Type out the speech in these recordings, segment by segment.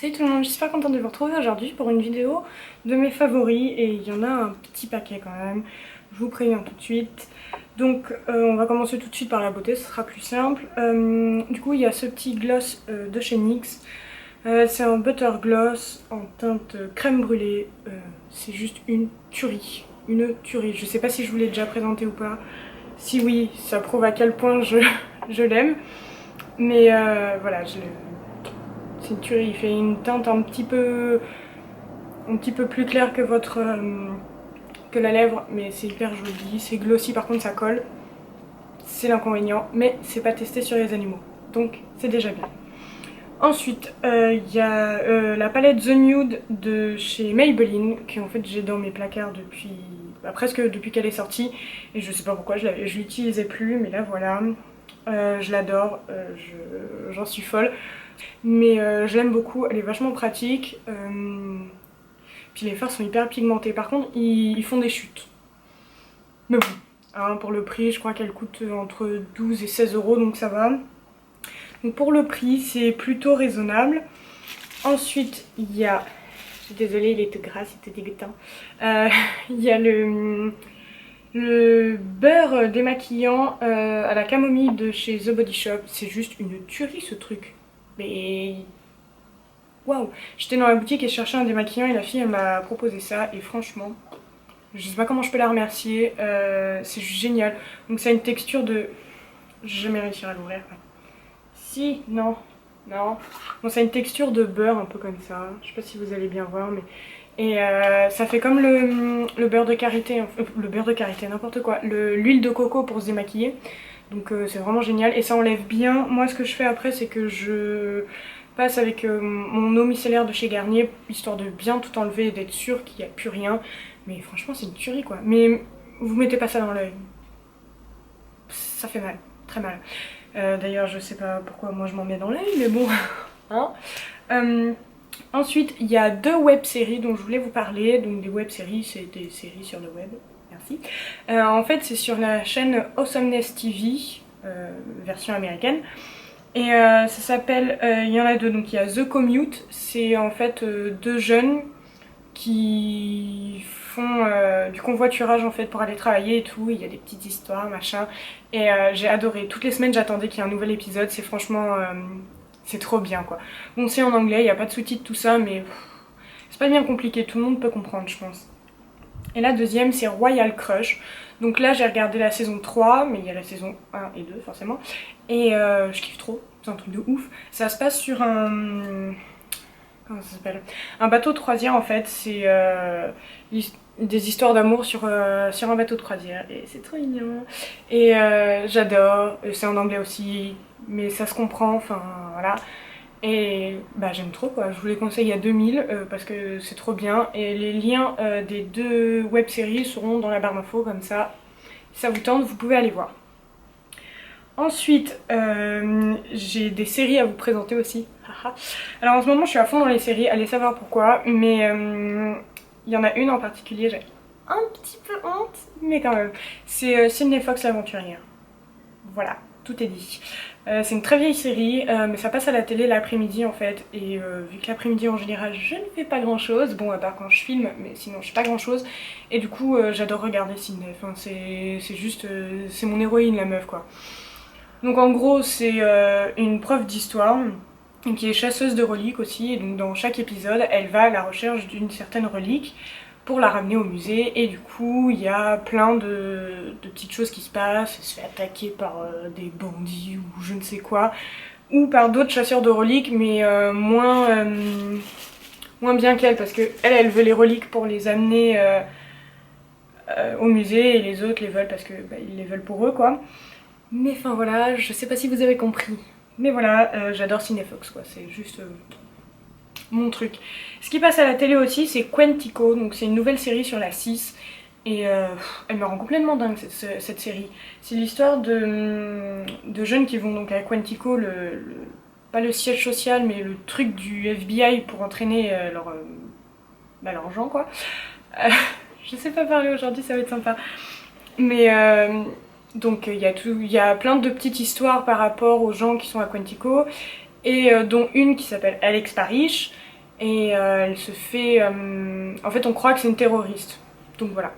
Salut tout le monde, je suis super contente de vous retrouver aujourd'hui pour une vidéo de mes favoris et il y en a un petit paquet quand même, je vous préviens tout de suite. Donc on va commencer tout de suite par la beauté, ce sera plus simple. Du coup il y a ce petit gloss de chez NYX, c'est un butter gloss en teinte crème brûlée, c'est juste une tuerie, je sais pas si je vous l'ai déjà présenté ou pas, si oui ça prouve à quel point je l'aime, mais voilà, c'est une tuerie, il fait une teinte un petit peu plus claire que que la lèvre, mais c'est hyper joli, c'est glossy par contre ça colle, c'est l'inconvénient, mais c'est pas testé sur les animaux, donc c'est déjà bien. Ensuite, il y a la palette The Nude de chez Maybelline, que en fait j'ai dans mes placards depuis presque depuis qu'elle est sortie, et je sais pas pourquoi je l'utilisais plus, mais là voilà, je l'adore, j'en suis folle. Mais je l'aime beaucoup, elle est vachement pratique. Puis les fards sont hyper pigmentés. Par contre, ils font des chutes. Mais bon, hein, pour le prix, je crois qu'elle coûte entre 12 et 16 euros, donc ça va. Donc pour le prix, c'est plutôt raisonnable. Ensuite, il y a... Je suis désolée, il était gras, c'était dégoûtant. Il y a le beurre démaquillant à la camomille de chez The Body Shop. C'est juste une tuerie ce truc. Mais waouh! J'étais dans la boutique et je cherchais un démaquillant et la fille elle m'a proposé ça et franchement, je sais pas comment je peux la remercier, c'est juste génial. Donc ça a une texture de... J'ai jamais réussi à l'ouvrir. Si, non, non. Bon, ça a une texture de beurre un peu comme ça, je sais pas si vous allez bien voir mais... Et ça fait comme le beurre de karité, le beurre de karité, n'importe quoi, l'huile de coco pour se démaquiller. Donc c'est vraiment génial et ça enlève bien. Moi ce que je fais après c'est que je passe avec mon eau micellaire de chez Garnier, histoire de bien tout enlever et d'être sûre qu'il n'y a plus rien. Mais franchement c'est une tuerie quoi. Mais vous mettez pas ça dans l'œil. Ça fait mal, très mal. D'ailleurs je sais pas pourquoi moi je m'en mets dans l'œil, mais bon. Hein. Ensuite il y a deux web-séries dont je voulais vous parler. Donc des web-séries, c'est des séries sur le web. Merci. En fait c'est sur la chaîne Awesomeness TV, version américaine. Et ça s'appelle, il y en a deux, donc il y a The Commute, c'est en fait deux jeunes qui font du convoiturage en fait pour aller travailler et tout, il y a des petites histoires, machin, et j'ai adoré, toutes les semaines j'attendais qu'il y ait un nouvel épisode, c'est franchement, c'est trop bien quoi. Bon c'est en anglais, il n'y a pas de sous-titres tout ça, mais c'est pas bien compliqué, tout le monde peut comprendre je pense. Et la deuxième c'est Royal Crush. Donc là j'ai regardé la saison 3, mais il y a la saison 1 et 2 forcément. Et je kiffe trop, c'est un truc de ouf. Ça se passe sur un... Comment ça s'appelle? Un bateau de croisière en fait, c'est des histoires d'amour sur un bateau de croisière. Et c'est trop mignon. Et j'adore, c'est en anglais aussi, mais ça se comprend, enfin voilà. Et bah j'aime trop quoi, je vous les conseille à 2000 parce que c'est trop bien. Et les liens des deux web-séries seront dans la barre d'infos comme ça. Si ça vous tente, vous pouvez aller voir. Ensuite, j'ai des séries à vous présenter aussi. Alors en ce moment je suis à fond dans les séries, allez savoir pourquoi, mais il y en a une en particulier, j'ai un petit peu honte, mais quand même. C'est Sydney Fox l'aventurière. Voilà, tout est dit. C'est une très vieille série, mais ça passe à la télé l'après-midi en fait, et vu que l'après-midi en général je ne fais pas grand chose, bon à part quand je filme, mais sinon je fais pas grand chose, et du coup j'adore regarder Sydney, enfin, c'est juste, c'est mon héroïne la meuf quoi. Donc en gros c'est une prof d'histoire qui est chasseuse de reliques aussi, et donc dans chaque épisode elle va à la recherche d'une certaine relique pour la ramener au musée, et du coup il y a plein de petites choses qui se passent, elle se fait attaquer par des bandits ou je ne sais quoi, ou par d'autres chasseurs de reliques mais moins bien qu'elle, parce que elle veut les reliques pour les amener au musée, et les autres les veulent parce que ils les veulent pour eux quoi. Mais enfin voilà, je sais pas si vous avez compris. Mais voilà, j'adore Cinefox quoi, c'est juste mon truc. Ce qui passe à la télé aussi c'est Quantico, donc c'est une nouvelle série sur la 6. Et elle me rend complètement dingue cette série. C'est l'histoire de jeunes qui vont donc à Quantico, pas le siège social mais le truc du FBI pour entraîner leurs gens quoi. Je sais pas parler aujourd'hui, ça va être sympa. Mais donc il y a plein de petites histoires par rapport aux gens qui sont à Quantico, et dont une qui s'appelle Alex Parrish, et elle se fait... en fait on croit que c'est une terroriste, donc voilà.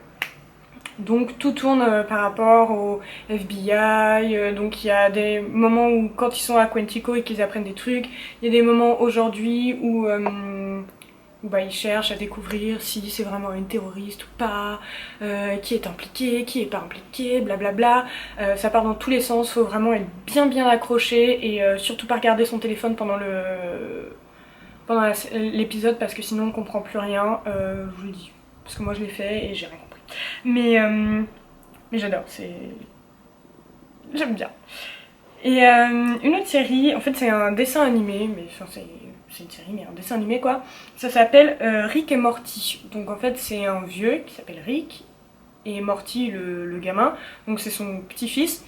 Donc tout tourne par rapport au FBI, donc il y a des moments où quand ils sont à Quantico et qu'ils apprennent des trucs, il y a des moments aujourd'hui où bah, ils cherchent à découvrir si c'est vraiment une terroriste ou pas, qui est impliqué, qui est pas impliqué, blablabla. Ça part dans tous les sens, faut vraiment être bien accroché et surtout pas regarder son téléphone pendant l'épisode parce que sinon on comprend plus rien, je vous le dis. Parce que moi je l'ai fait et j'ai rien compris. Mais j'adore, j'aime bien. Et une autre série, en fait c'est un dessin animé, mais enfin c'est une série mais un dessin animé quoi. Ça s'appelle Rick et Morty. Donc en fait c'est un vieux qui s'appelle Rick et Morty le gamin. Donc c'est son petit-fils.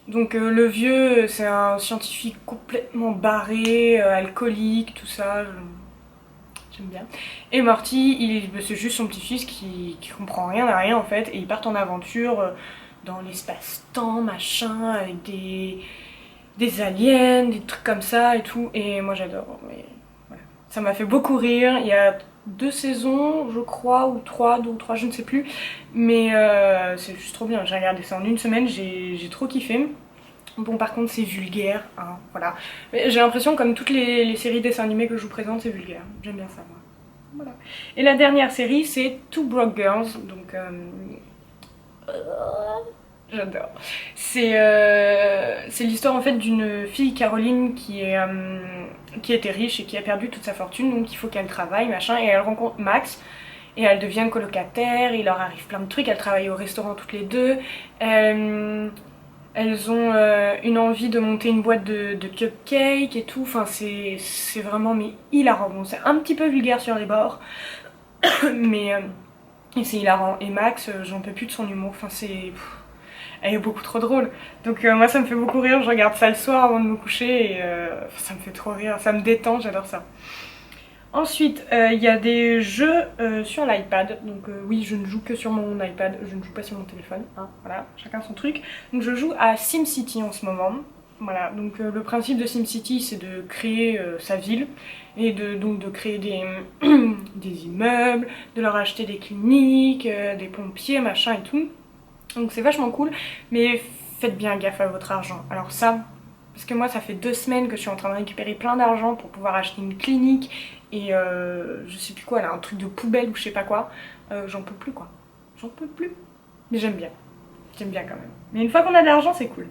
Donc le vieux c'est un scientifique complètement barré, alcoolique, tout ça. J'aime bien. Et Morty, c'est juste son petit-fils qui comprend rien à rien en fait. Et ils partent en aventure dans l'espace-temps, machin, avec des aliens, des trucs comme ça et tout. Et moi j'adore. Mais voilà. Ça m'a fait beaucoup rire. Il y a 2 saisons, je crois, ou 3, 2 ou 3, je ne sais plus. Mais c'est juste trop bien. J'ai regardé ça en une semaine, j'ai trop kiffé. Bon, par contre, c'est vulgaire, hein, voilà. Mais j'ai l'impression, comme toutes les séries dessins animés que je vous présente, c'est vulgaire. J'aime bien ça, moi. Voilà. Et la dernière série, c'est Two Broke Girls, donc j'adore. C'est l'histoire en fait d'une fille, Caroline, qui était riche et qui a perdu toute sa fortune, donc il faut qu'elle travaille, machin, et elle rencontre Max. Et elles deviennent colocataires, il leur arrive plein de trucs, elles travaillent au restaurant toutes les deux. Elles ont une envie de monter une boîte de cupcakes et tout, enfin c'est vraiment mais hilarant. Bon, c'est un petit peu vulgaire sur les bords, mais c'est hilarant. Et Max, j'en peux plus de son humour, enfin elle est beaucoup trop drôle. Donc moi ça me fait beaucoup rire, je regarde ça le soir avant de me coucher et ça me fait trop rire, ça me détend, j'adore ça. Ensuite, il y a des jeux sur l'iPad. Donc oui, je ne joue que sur mon iPad, je ne joue pas sur mon téléphone. Hein, voilà, chacun son truc. Donc je joue à SimCity en ce moment. Voilà, donc le principe de SimCity, c'est de créer sa ville et donc de créer des immeubles, de leur acheter des cliniques, des pompiers, machin et tout. Donc c'est vachement cool, mais faites bien gaffe à votre argent. Alors ça, parce que moi ça fait 2 semaines que je suis en train de récupérer plein d'argent pour pouvoir acheter une clinique et je sais plus quoi, là, un truc de poubelle ou je sais pas quoi. J'en peux plus quoi, j'en peux plus. Mais j'aime bien quand même. Mais une fois qu'on a de l'argent c'est cool.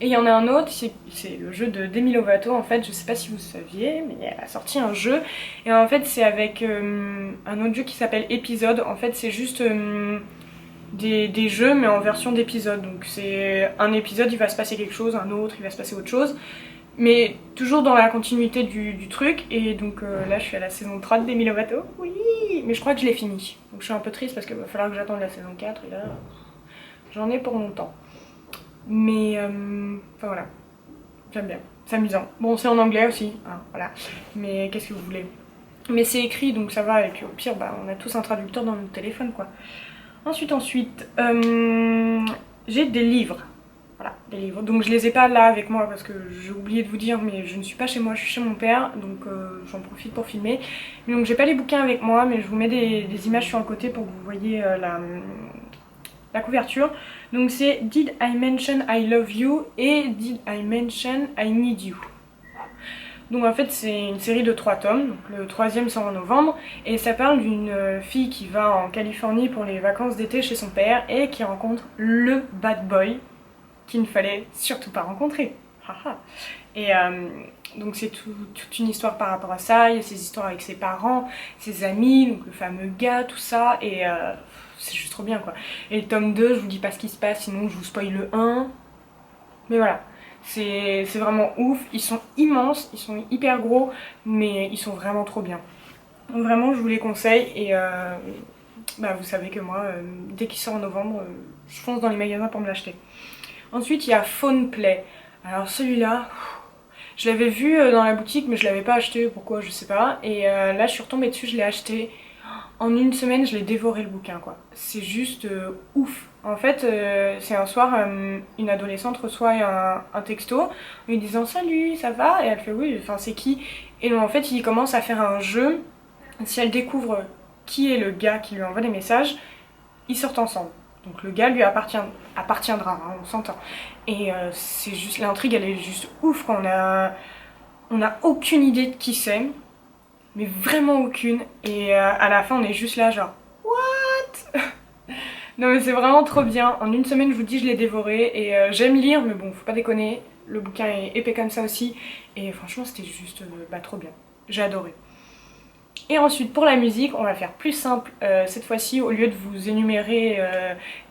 Et il y en a un autre, c'est le jeu de Demi Lovato en fait, je sais pas si vous saviez, mais elle a sorti un jeu. Et en fait c'est avec un autre jeu qui s'appelle Épisode. En fait c'est juste... des jeux mais en version d'épisode, donc c'est un épisode il va se passer quelque chose, un autre il va se passer autre chose, mais toujours dans la continuité du truc. Et donc là je suis à la saison 3 de Demi Lovato, oui, mais je crois que je l'ai fini, donc je suis un peu triste parce qu'il va falloir que j'attende la saison 4 et là j'en ai pour longtemps, mais enfin voilà, j'aime bien, c'est amusant. Bon c'est en anglais aussi, hein, voilà, mais qu'est-ce que vous voulez, mais c'est écrit donc ça va, et puis au pire bah, on a tous un traducteur dans notre téléphone quoi. Ensuite, j'ai des livres. Voilà, des livres. Donc je les ai pas là avec moi parce que j'ai oublié de vous dire, mais je ne suis pas chez moi, je suis chez mon père, donc j'en profite pour filmer. Mais donc j'ai pas les bouquins avec moi, mais je vous mets des images sur un côté pour que vous voyez la couverture. Donc c'est Did I Mention I Love You et Did I Mention I Need You. Donc en fait c'est une série de 3 tomes, donc le 3e sort en novembre, et ça parle d'une fille qui va en Californie pour les vacances d'été chez son père et qui rencontre le bad boy qu'il ne fallait surtout pas rencontrer. Et donc c'est toute une histoire par rapport à ça, il y a ses histoires avec ses parents, ses amis, donc le fameux gars, tout ça, et c'est juste trop bien quoi. Et le tome 2, je vous dis pas ce qui se passe, sinon je vous spoil le 1, mais voilà. C'est vraiment ouf, ils sont immenses, ils sont hyper gros, mais ils sont vraiment trop bien. Donc vraiment je vous les conseille et bah, vous savez que moi, dès qu'il sort en novembre, je fonce dans les magasins pour me l'acheter. Ensuite il y a Phone Play. Alors celui-là, je l'avais vu dans la boutique mais je l'avais pas acheté, pourquoi je sais pas. Et là je suis retombée dessus, je l'ai acheté. En une semaine je l'ai dévoré le bouquin quoi. C'est juste ouf. En fait, c'est un soir, une adolescente reçoit un texto en lui disant « Salut, ça va ?» Et elle fait « Oui, enfin c'est qui ?» Et donc en fait il commence à faire un jeu. Si elle découvre qui est le gars qui lui envoie des messages, ils sortent ensemble. Donc le gars lui appartiendra, hein, on s'entend. Et c'est juste, l'intrigue elle est juste ouf quand on a aucune idée de qui c'est, mais vraiment aucune. Et à la fin on est juste là genre what. Non mais c'est vraiment trop bien. En une semaine je vous dis je l'ai dévoré et j'aime lire mais bon faut pas déconner. Le bouquin est épais comme ça aussi et franchement c'était juste trop bien. J'ai adoré. Et ensuite pour la musique on va faire plus simple cette fois-ci, au lieu de vous énumérer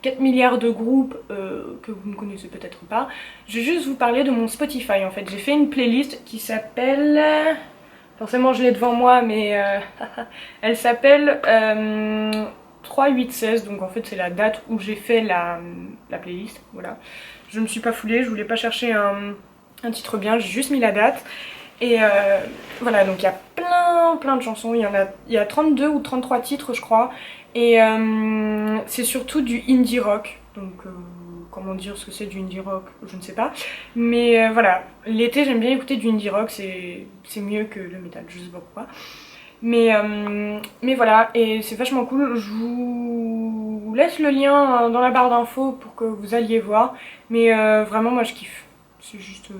4 milliards de groupes que vous ne connaissez peut-être pas, je vais juste vous parler de mon Spotify en fait. J'ai fait une playlist qui s'appelle... Forcément je l'ai devant moi mais elle s'appelle 3-8-16, donc en fait c'est la date où j'ai fait la playlist, voilà. Je me suis pas foulée, je voulais pas chercher un titre bien, j'ai juste mis la date. Et voilà, donc il y a plein de chansons, il y a 32 ou 33 titres je crois. Et c'est surtout du indie rock, donc comment dire ce que c'est du indie rock, je ne sais pas. Mais voilà, l'été j'aime bien écouter du indie rock, c'est mieux que le métal, je sais pas pourquoi. Mais voilà, et c'est vachement cool. Je vous laisse le lien dans la barre d'infos pour que vous alliez voir. Mais vraiment, moi je kiffe. C'est juste...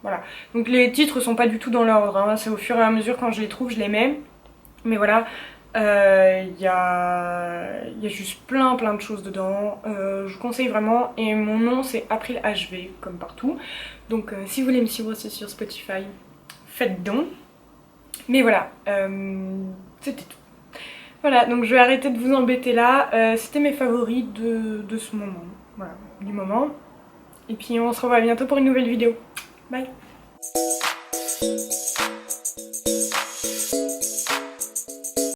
voilà. Donc les titres sont pas du tout dans l'ordre, hein. C'est au fur et à mesure quand je les trouve, je les mets. Mais voilà, y a juste plein de choses dedans. Je vous conseille vraiment. Et mon nom c'est April HV, comme partout. Donc si vous voulez me suivre aussi sur Spotify, faites donc. Mais voilà, c'était tout. Voilà, donc je vais arrêter de vous embêter là. C'était mes favoris de ce moment. Voilà, du moment. Et puis on se revoit bientôt pour une nouvelle vidéo. Bye.